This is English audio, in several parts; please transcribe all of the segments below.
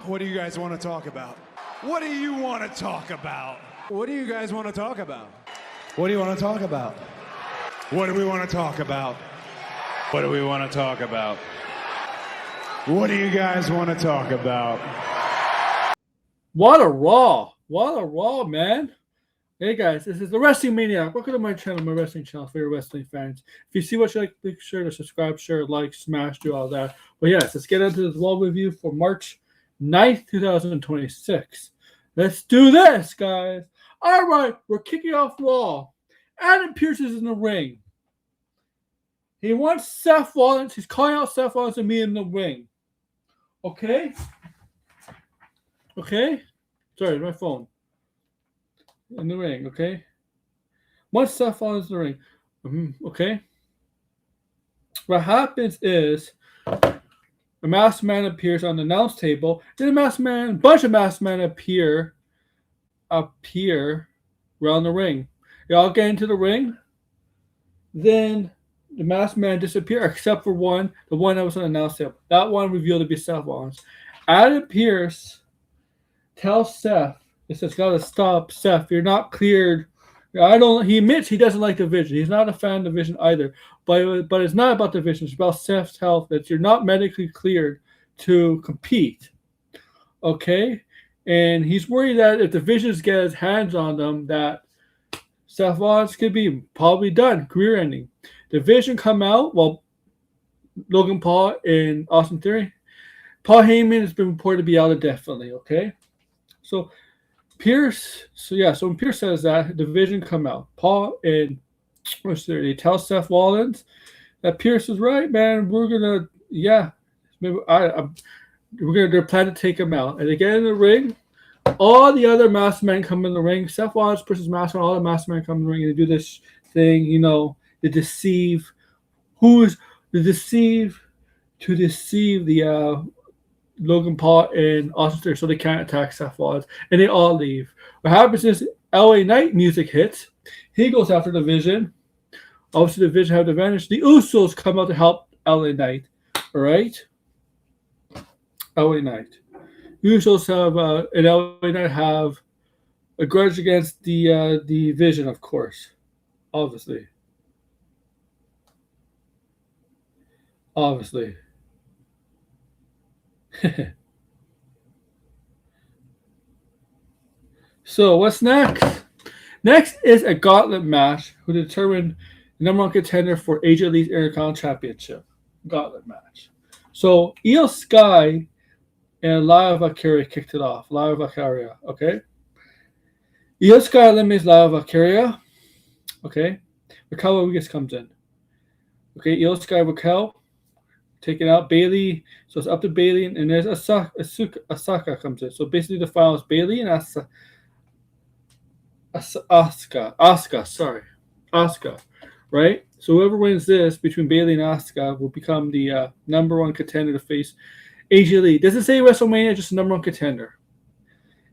What do you guys want to talk about? What do you want to talk about? What do you guys want to talk about? What do you want to talk about? What do we want to talk about? What do we want to talk about? What do you guys want to talk about? What a Raw. What a Raw, man. Hey guys, this is the Wrestling Maniac. Welcome to my channel, my wrestling channel for your wrestling fans. If you see what you like, make sure to subscribe, share, like, smash, do all that. But yes, let's get into this Raw review for March 9th, 2026. Let's do this, guys. All right, we're kicking off Raw. Adam Pearce is in the ring. He wants Seth Rollins. He's calling out Seth Rollins to meet in the ring. Okay? Okay? Sorry, my phone. In the ring, okay? Once Seth Rollins in the ring. Okay? What happens is a masked man appears on the announce table. Then a bunch of masked men appear around the ring. They all get into the ring. Then the masked man disappears, except for one, the one that was on the announce table. That one revealed to be Seth Rollins. Adam Pearce tells Seth, he says, "Gotta stop, Seth. You're not cleared." He admits he doesn't like division. He's not a fan of division either. But it's not about division. It's about Seth's health. That you're not medically cleared to compete. Okay? And he's worried that if divisions get his hands on them, that Seth Rollins could be probably done, career ending. Division come out, well, Logan Paul and Austin Theory. Paul Heyman has been reported to be out indefinitely, okay? So when Pearce says that, division come out. Paul and they tell Seth Rollins that Pearce is right, man. We're gonna, they're planning to take him out. And they get in the ring. All the other masked men come in the ring. Seth Rollins puts his mask on. All the masked men come in the ring and they do this thing, to deceive the Logan Paul and Austin Theory so they can't attack Seth Rollins. And they all leave. What happens is LA Knight music hits. He goes after the Division. Obviously, the Division have the advantage. The Usos come out to help LA Knight. All right? LA Knight. Usos and LA Knight have a grudge against the Division, of course. Obviously. So what's next? Next is a gauntlet match who determined the number one contender for AJ Lee's Intercontinental Championship. Gauntlet match. So Io Sky and Lyra Valkyria kicked it off. Lyra Valkyria, okay? Io Sky eliminates Lyra Valkyria. Okay? Raquel Rodriguez comes in. Okay, Io Sky, Raquel taking out Bailey, so it's up to Bailey, and there's Asuka comes in. So basically, the final is Bailey and Asuka, right? So whoever wins this between Bailey and Asuka will become the number one contender to face AJ Lee. Doesn't say WrestleMania, just the number one contender.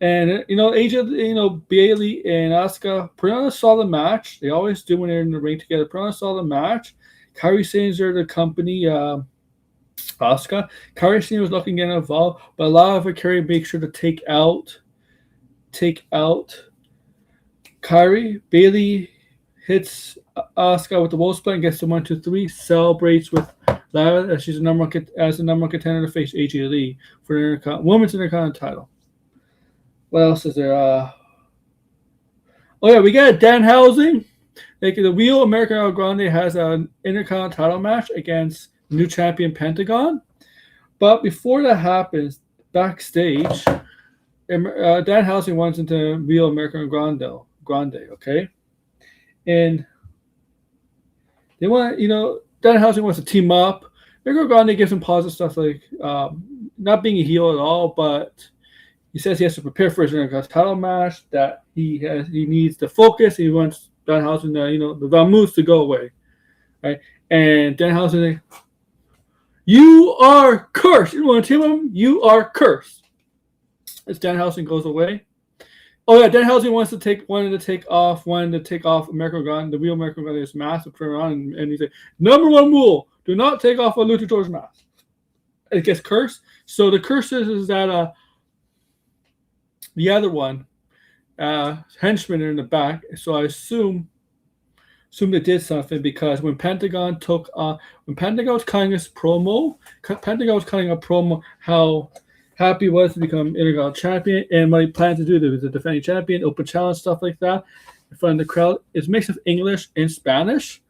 And Bailey and Asuka put on a solid match. They always do when they're in the ring together. Put on a solid match. Kairi Sane's there to accompany Asuka. Kairi Sane was looking to get involved, but a lot of Valkyria make sure to take out Kairi. Bailey hits Asuka with the wall split and gets to 1, 2, 3. Celebrates with Lyra as she's the number one contender to face AJ Lee for the Women's Intercontinental title. What else is there? We got Danhausen. The real American El Grande has an Intercontinental title match against new champion Pentagon. But before that happens, backstage, Danhausen runs into real American Grande, okay? And they want, Danhausen wants to team up. American Grande gives him positive stuff like not being a heel at all, but he says he has to prepare for his Intercontinental title match, that he needs to focus. He wants Danhausen, the Vamoose to go away, right? And Danhausen, you are cursed. You want to tell him you are cursed. As Danhausen goes away. Oh yeah, Danhausen wanted to take off American Grande, the real American Grande's mask, to turn around and he said, number one rule: do not take off a luchador's mask. It gets cursed. So the curse is that the other one, henchmen are in the back. So I assume they did something because when Pentagon was cutting his promo, Pentagon was cutting a promo how happy he was to become Intercontinental Champion and what he planned to do. There was a defending champion, open challenge, stuff like that in front of the crowd. It's a mix of English and Spanish.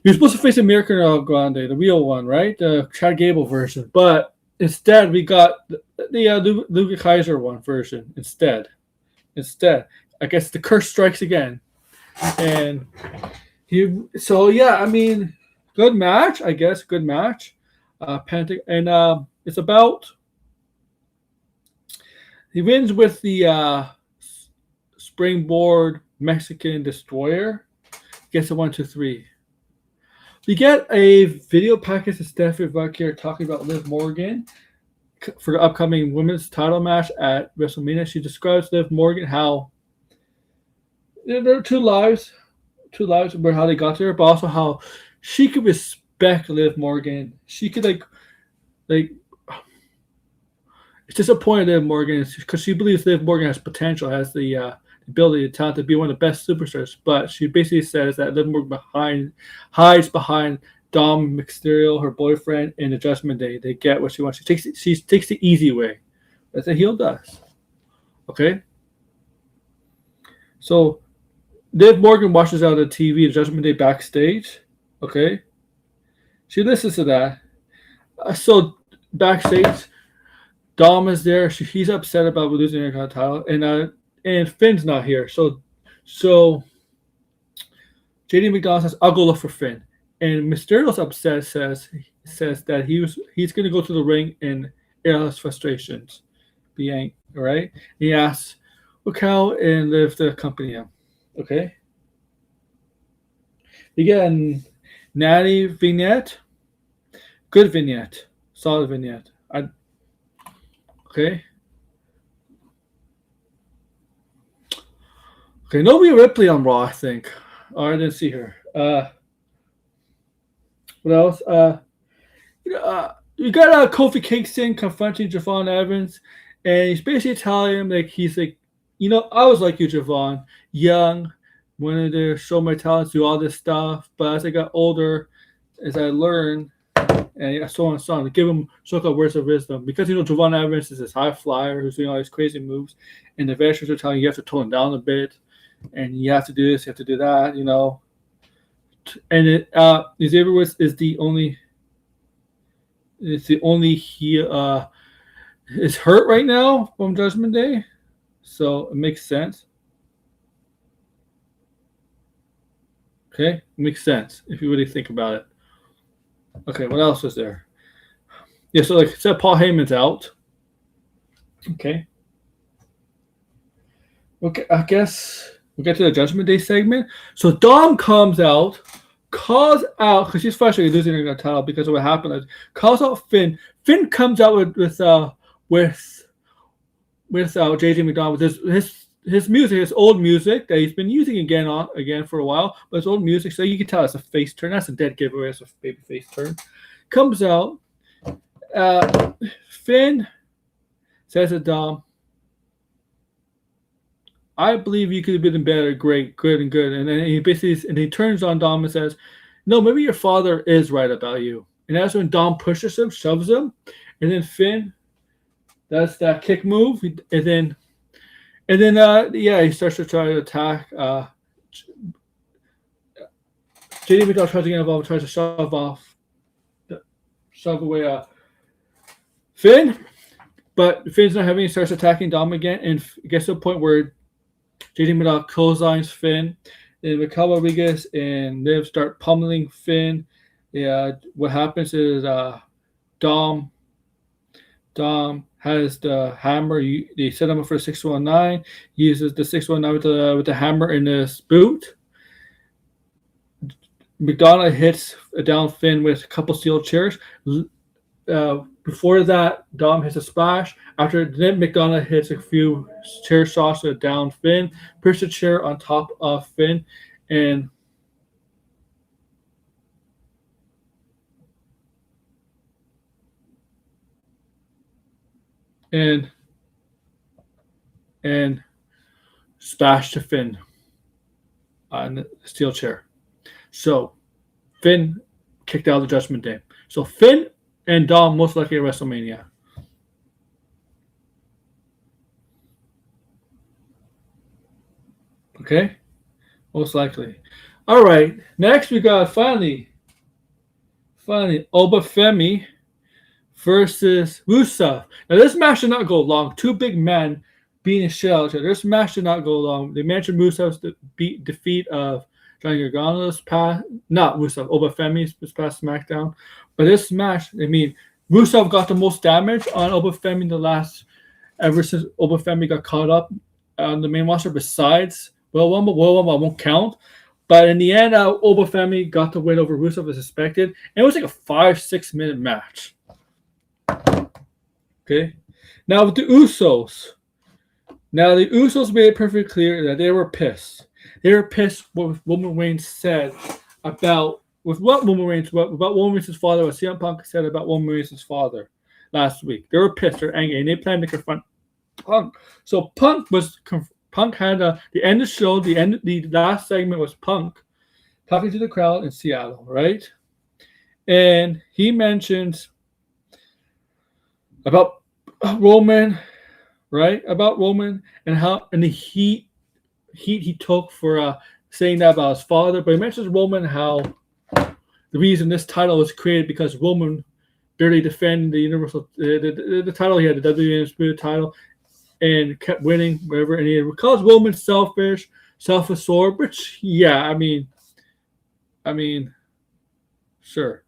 You're supposed to face American El Grande, the real one, right? The Chad Gable version. But instead, we got the Luke Kaiser one version instead. I guess the curse strikes again. And good match, I guess. Good match. It's about he wins with the springboard Mexican destroyer. Gets a 1, 2, 3. We get a video package of Stephanie Vaquer talking about Liv Morgan for the upcoming women's title match at WrestleMania. She describes Liv Morgan how there are two lives about how they got there, but also how she could respect Liv Morgan. She could like it's disappointing Liv Morgan because she believes Liv Morgan has potential, has the ability and talent to be one of the best superstars. But she basically says that Liv Morgan hides behind Dom Mysterio, her boyfriend, in the Judgment Day. They get what she wants. She takes the easy way. That's what a heel does. Okay? So Liv Morgan watches out of the TV, the Judgment Day backstage. Okay? She listens to that. So backstage, Dom is there. He's upset about losing the title. And Finn's not here. So JD McDonald says, I'll go look for Finn. And Mysterio's upset, says that he's going to go to the ring and air his frustrations. Be angry, all right? He asks Raquel and Liv to accompany him. Okay? You get a natty vignette. Good vignette. Solid vignette. Okay? Okay, no Rhea Ripley on Raw, I think. Oh, I didn't see her. What else? You got Kofi Kingston confronting Javon Evans, and he's basically telling him I was like you, Javon, young, wanted to show my talents, do all this stuff, but as I got older, as I learned, and so on and so on, to give him so-called words of wisdom, because Javon Evans is this high flyer who's doing all these crazy moves, and the veterans are telling you have to tone him down a bit, and you have to do this, you have to do that, And Xavier Woods is the only. He is hurt right now from Judgment Day, so it makes sense. Okay, it makes sense if you really think about it. Okay, what else is there? Yeah, so like I said, Paul Heyman's out. Okay, I guess we'll get to the Judgment Day segment. So Dom comes out. Calls out because she's frustrated losing her title because of what happened. Calls out Finn. Finn comes out with JJ McDonald with his music, his old music that he's been using again for a while, but it's old music, so you can tell it's a face turn. That's a dead giveaway. It's a baby face turn. Comes out. Finn says to Dom, I believe you could have been better, great, good, and good. And then he turns on Dom and says, no, maybe your father is right about you. And that's when Dom pushes him, shoves him, and then Finn does that kick move, he starts to try to attack. JD McDonald tries to get involved, tries to shove away Finn, but Finn's not having it, starts attacking Dom again, and gets to a point where JD McDonald clotheslines Finn, and Raquel Rodriguez and Liv start pummeling Finn. Yeah, what happens is Dom has the hammer. They set him up for 619. He uses the 619 with the hammer in his boot. McDonald hits down Finn with a couple steel chairs. Before that, Dom hits a splash. After then, McDonald hits a few chair shots down Finn, pushes the chair on top of Finn, and and smashed to Finn on the steel chair. So Finn kicked out of the Judgment Day. So Finn and Dom most likely at WrestleMania. Okay? Most likely. All right. Next we got finally Obafemi versus Rusev. Now this match did not go long. Two big men beating the shit out of each other. This match did not go long. They mentioned Rusev's defeat of Johnny Gargano's past, not Rusev, Obafemi's past SmackDown. But this match, I mean, Rusev got the most damage on Obafemi ever since Obafemi got caught up on the main roster. Besides Royal Rumble won't count. But in the end, Obafemi got the win over Rusev as expected. And it was like a 5-6 minute match. Okay. Now with the Usos. Now the Usos made it perfectly clear that they were pissed. They were pissed with what Roman Reigns said about Roman Reigns' father, what CM Punk said about Roman Reigns' father last week. They were pissed, they're angry, and they planned to confront Punk. So Punk had the end of the show, the last segment was Punk talking to the crowd in Seattle, right? And he mentioned about Roman, right? About Roman and the heat he took for saying that about his father. But he mentions Roman, how the reason this title was created because Roman barely defended the Universal the title he had, the WWE Undisputed title, and kept winning wherever. And he calls Roman selfish, self-absorbed, which I mean, sure.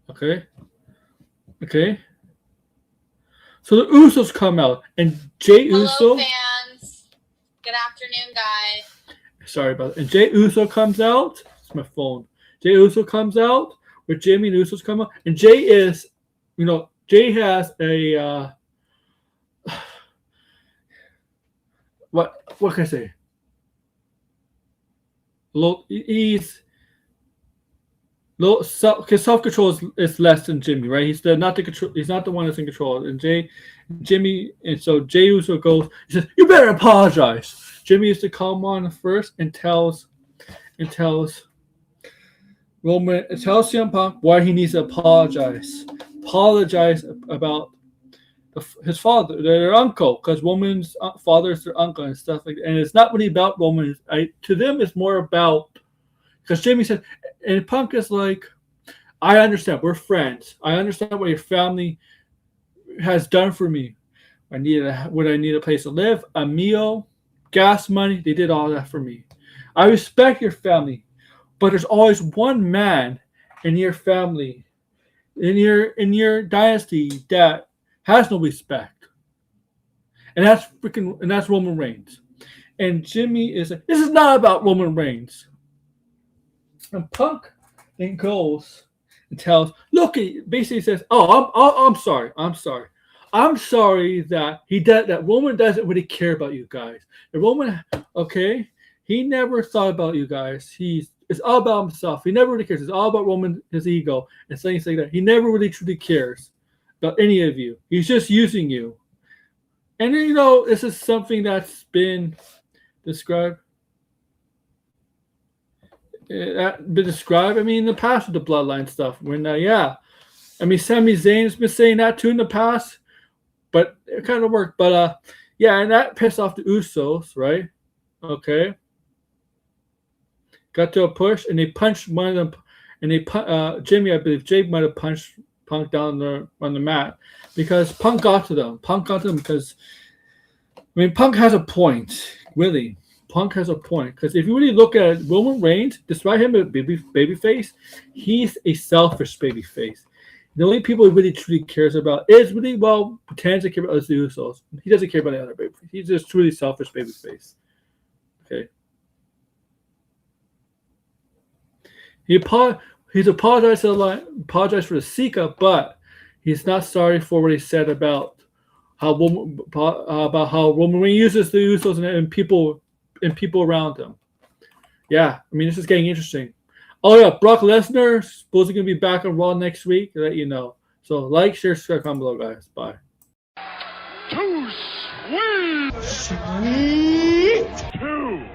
Okay. So the Usos come out, and Jey Uso. Fans. Good afternoon, guys. Sorry about that. And Jey Uso comes out. It's my phone. Jey Uso comes out, where Jimmy and Usos come out, and Jey is, Jey has a what can I say? His self-control is less than Jimmy, right? He's not the one that's in control. And Jimmy, and so Jey Uso goes. He says, "You better apologize." Jimmy is to come on first and tells Roman, tells CM Punk why he needs to apologize. Apologize about his father, their uncle, because Roman's father is their uncle and stuff like that. And it's not really about Roman. To them, it's more about, because Jimmy said, and Punk is like, I understand, we're friends. I understand what your family has done for me. I need a place to live, a meal, gas money. They did all that for me. I respect your family, but there's always one man in your family, in your dynasty, that has no respect, and that's Roman Reigns. And Jimmy is like, this is not about Roman Reigns. And Punk then goes and tells, look, he basically says, I'm sorry. I'm sorry that Roman doesn't really care about you guys. And Roman, okay, he never thought about you guys. It's all about himself. He never really cares. It's all about Roman, his ego, and things like that. He never really truly cares about any of you. He's just using you. And this is something that's been described. In the past with the bloodline stuff. When Sami Zayn's been saying that too in the past, but it kind of worked. But and that pissed off the Usos, right? Okay. Got to a push, and they punched one of them, and they Jimmy, I believe, Jay might have punched Punk down on the mat because Punk got to them. Because Punk has a point, really. Punk has a point, because if you really look at it, Roman Reigns, despite him being a babyface, he's a selfish babyface. The only people he really truly cares about is pretends to care about the Usos. He doesn't care about the other babyface. He's just truly selfish babyface. Okay. He's apologized for the Sika, but he's not sorry for what he said about how Roman Reigns uses the Usos and people around him. This is getting interesting. Oh yeah, Brock Lesnar supposedly gonna be back on Raw next week. I'll let you know. So like, share, subscribe, comment below, guys. Bye. Too sweet. Sweet. Too